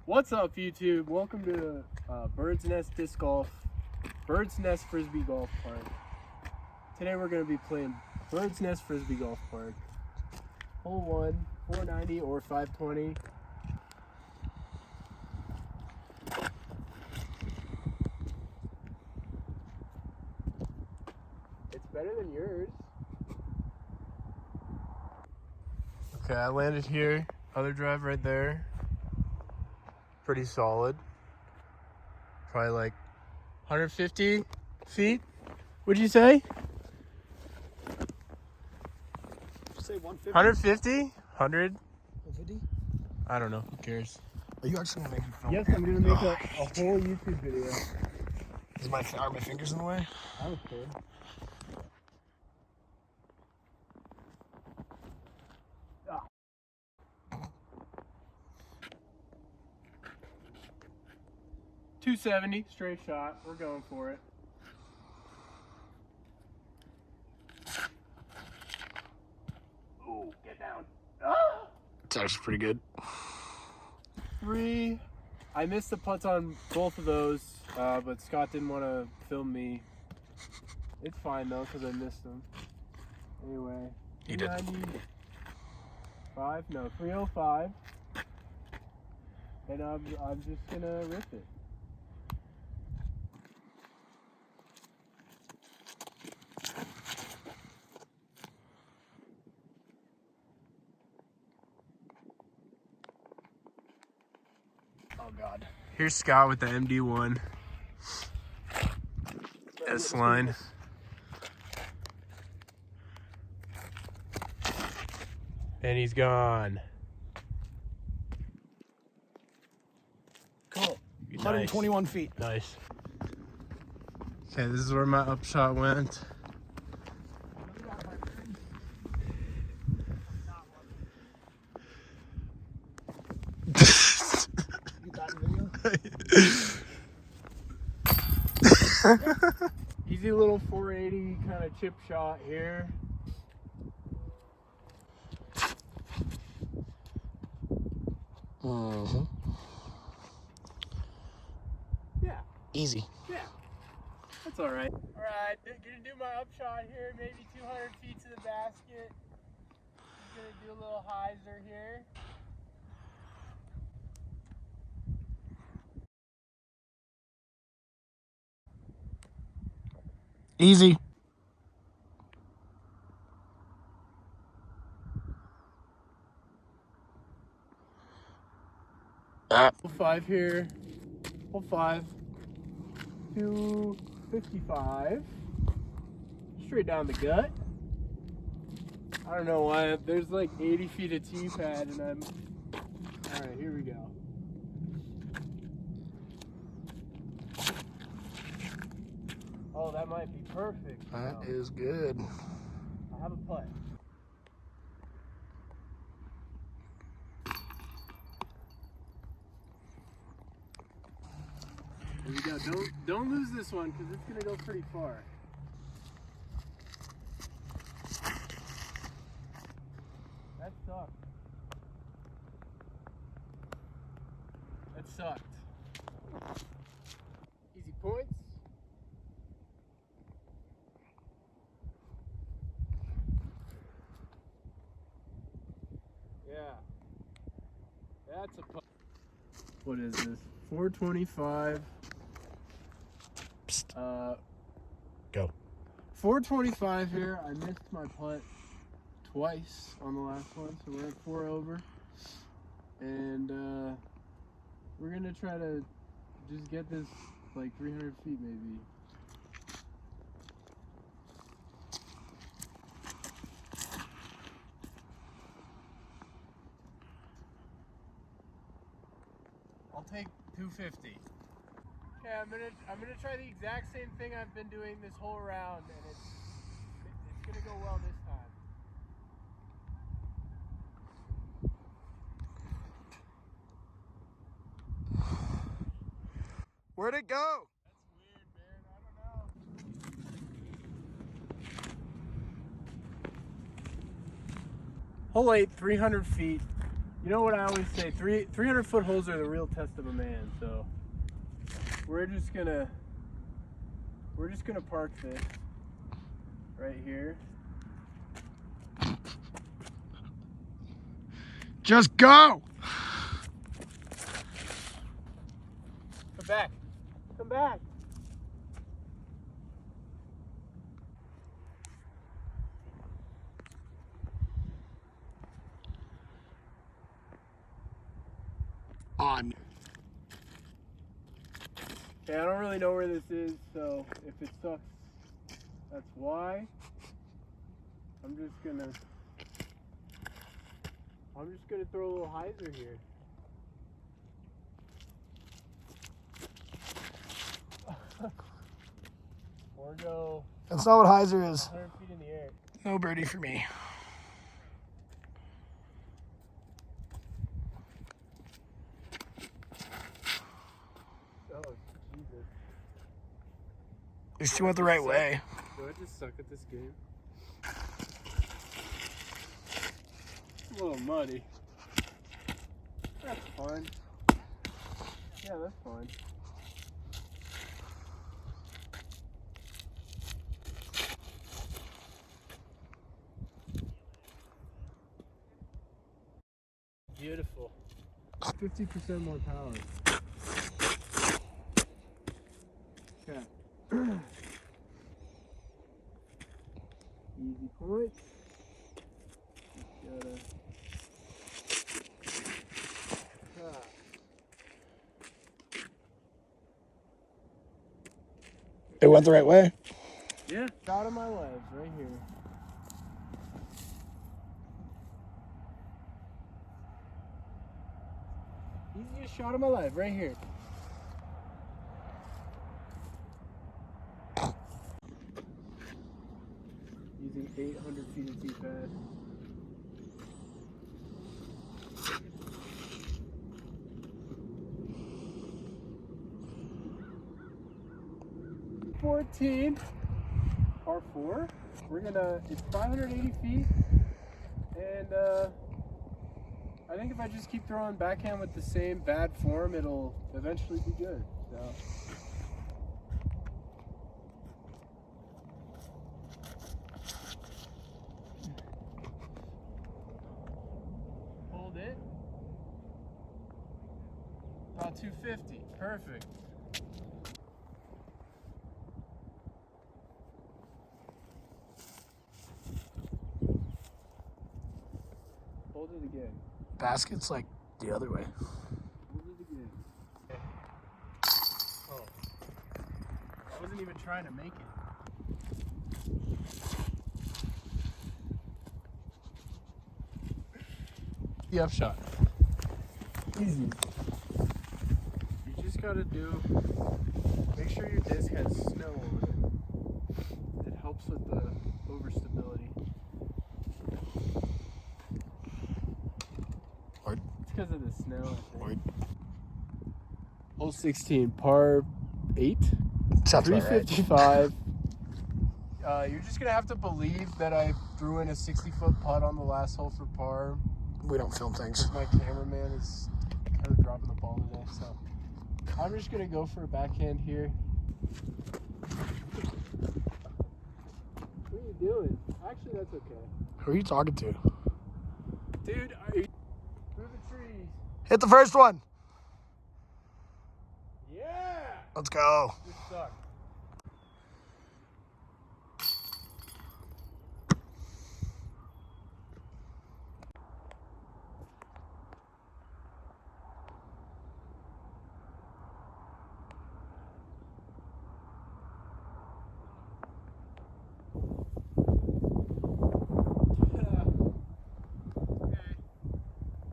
What's up, YouTube? Welcome to Bird's Nest Frisbee Golf Park. Today we're going to be playing Bird's Nest Frisbee Golf Park. Hole 1, 490 or 520. It's better than yours. Okay, I landed here. Other drive right there. Pretty solid. Probably like 150 feet, would you say? Say 150. 150? 100? 150? I don't know. Who cares? Are you actually gonna make me film? Yes, I'm gonna make a whole YouTube video. Are my fingers in the way? I don't care. Ah. 270 straight shot. We're going for it. Ooh, get down. Ah! It's actually pretty good. 3. I missed the putts on both of those, but Scott didn't want to film me. It's fine though, because I missed them. Anyway, You did. 395, no, 305. And I'm just gonna rip it. Oh God. Here's Scott with the MD1 S line. And he's gone. Cool. 121 feet. Nice. Okay, this is where my upshot went. You got a video? Easy little 480 kind of chip shot here. Mm-hmm. Yeah, Easy. yeah. That's all right. All right, gonna do my upshot here, maybe 200 feet to the basket. Just gonna do a little hyzer here. Easy. Hole 5 here. Hole 5. 255. Straight down the gut. I don't know why. There's like 80 feet of tee pad and I'm... Alright, here we go. Oh, that might be perfect. That is good. I have a putt. Here we go. Don't lose this one because it's gonna go pretty far. That sucked. That sucked. Easy points. Yeah. That's a putt. What is this? 425. Psst. Go. 425 here. I missed my putt twice on the last one, so we're at 4 over. And we're gonna try to just get this like 300 feet maybe. I'll take 250. Okay, I'm gonna try the exact same thing I've been doing this whole round, and it's gonna go well this time. Where'd it go? That's weird, man. I don't know. Hole 8, 300 feet. You know what I always say, 300-foot holes are the real test of a man, so we're just gonna park this right here. Just go. Come back. Come back. On. Okay, I don't really know where this is, so if it sucks, that's why. I'm just gonna throw a little hyzer here. Or go That's not what hyzer is. 100 feet in the air. No birdie for me. Oh, Jesus. At least you went the right way. Do I just suck at this game? It's a little muddy. That's fine. Yeah, that's fine. Beautiful. 50% more power. Okay. Easy point. Just gotta. It went the right way. Yeah. Shot of my legs right here. Easiest shot of my life right here. Using 800 feet of T-pad. Par 4. It's 580 feet, and I think if I just keep throwing backhand with the same bad form, it'll eventually be good. So. Hold it. About 250. Perfect. Hold it again. Basket's like the other way. Hold it again. Okay. Oh. I wasn't even trying to make it. The up shot. Easy. You just gotta make sure your disc has snow on it. It helps with the overstability. It's because of the snow, I think. Hole 16, par 8. Sounds about right. 355. You're just gonna have to believe that I threw in a 60-foot putt on the last hole for par. We don't film things. My cameraman is kind of dropping the ball today, so I'm just gonna go for a backhand here. What are you doing? Actually, that's okay. Who are you talking to? Dude, are you through the trees? Hit the first one. Yeah! Let's go. You suck.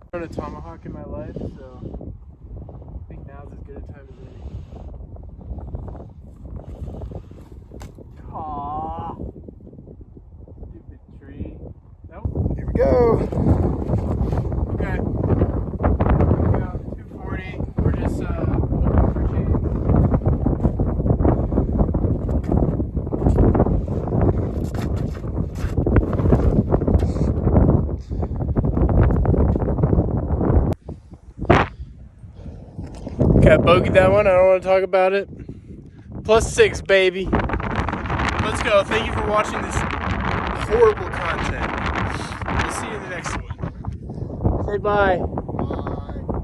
I've done a tomahawk in my life, so I think now's as good a time as any. Aww. Stupid tree. Nope. Here we go. Okay. Here we go. 240. We're just looking for change. Okay, I bogeyed that one. I don't want to talk about it. +6, baby. Let's go. Thank you for watching this horrible content. We'll see you in the next one. Say bye.